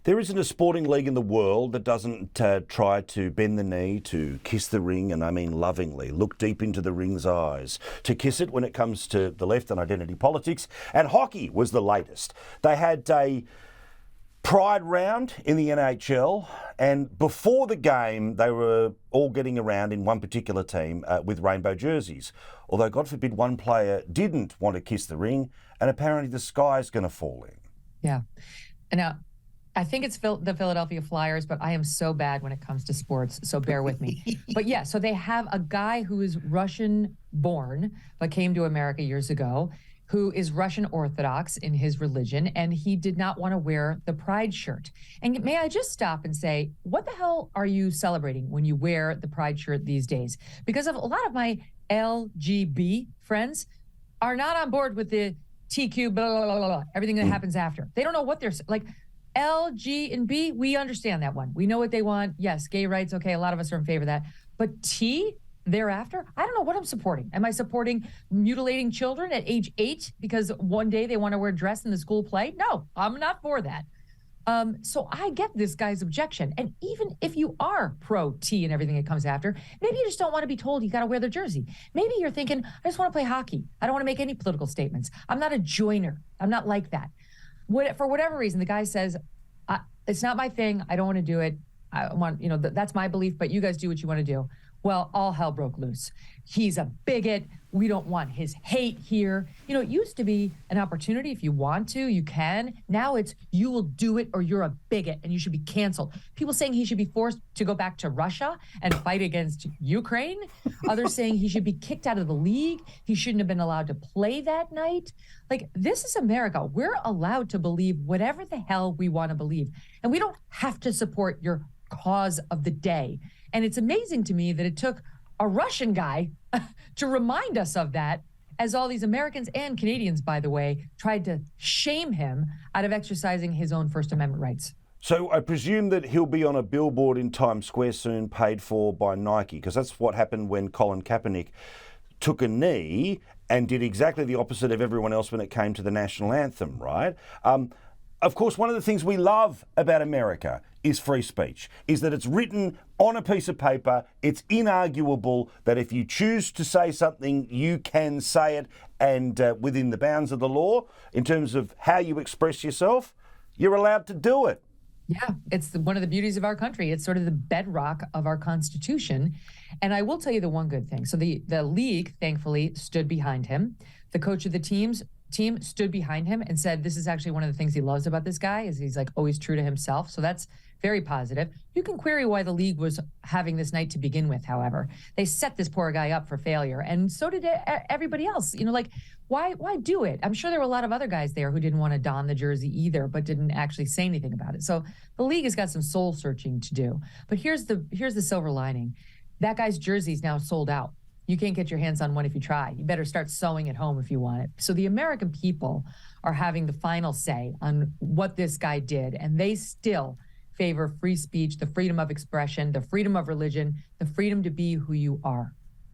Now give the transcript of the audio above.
There isn't a sporting league in the world that doesn't try to bend the knee, to kiss the ring, and I mean lovingly, look deep into the ring's eyes, to kiss it when it comes to the left and identity politics. And hockey was the latest. They had a Pride round in the NHL, and before the game they were all getting around in one particular team with rainbow jerseys. Although, God forbid, one player didn't want to kiss the ring, and apparently the sky's going to fall in. Yeah. Now, I think it's the Philadelphia Flyers, but I am so bad when it comes to sports, so bear with me. But yeah, so they have a guy who is Russian-born, but came to America years ago, who is Russian Orthodox in his religion, and he did not want to wear the Pride shirt. And may I just stop and say, what the hell are you celebrating when you wear the Pride shirt these days? Because a lot of my LGB friends are not on board with the TQ, blah, blah, blah, blah, blah, everything that happens after. They don't know what they're, like, L, G, and B, we understand that one. We know what they want. Yes, gay rights, okay, a lot of us are in favor of that. But T, thereafter, I don't know what I'm supporting. Am I supporting mutilating children at age 8 because one day they want to wear a dress in the school play? No, I'm not for that. So I get this guy's objection. And even if you are pro-T and everything that comes after, maybe you just don't want to be told you got to wear the jersey. Maybe you're thinking, I just want to play hockey. I don't want to make any political statements. I'm not a joiner. I'm not like that. For whatever reason, the guy says, it's not my thing. I don't want to do it. I want, that's my belief, but you guys do what you want to do. Well, all hell broke loose. He's a bigot. We don't want his hate here. It used to be an opportunity. If you want to, you can. Now it's you will do it or you're a bigot and you should be canceled. People saying he should be forced to go back to Russia and fight against Ukraine. Others saying he should be kicked out of the league. He shouldn't have been allowed to play that night. Like, this is America. We're allowed to believe whatever the hell we want to believe. And we don't have to support your cause of the day. And it's amazing to me that it took a Russian guy to remind us of that, as all these Americans and Canadians, by the way, tried to shame him out of exercising his own First Amendment rights. So I presume that he'll be on a billboard in Times Square soon, paid for by Nike, because that's what happened when Colin Kaepernick took a knee and did exactly the opposite of everyone else when it came to the national anthem, right? Of course, one of the things we love about America is free speech, is that it's written on a piece of paper. It's inarguable that if you choose to say something, you can say it, and within the bounds of the law, in terms of how you express yourself, you're allowed to do it. Yeah, it's one of the beauties of our country. It's sort of the bedrock of our Constitution. And I will tell you the one good thing. So the league, thankfully, stood behind him. The coach of the team stood behind him and said, this is actually one of the things he loves about this guy, is he's like always true to himself. So that's very positive. You can query why the league was having this night to begin with, however. They set this poor guy up for failure, and so did everybody else. Why do it? I'm sure there were a lot of other guys there who didn't want to don the jersey either, but didn't actually say anything about it. So the league has got some soul searching to do. But here's the silver lining. That guy's jersey is now sold out. You can't get your hands on one if you try. You better start sewing at home if you want it. So the American people are having the final say on what this guy did, and they still favor free speech, the freedom of expression, the freedom of religion, the freedom to be who you are.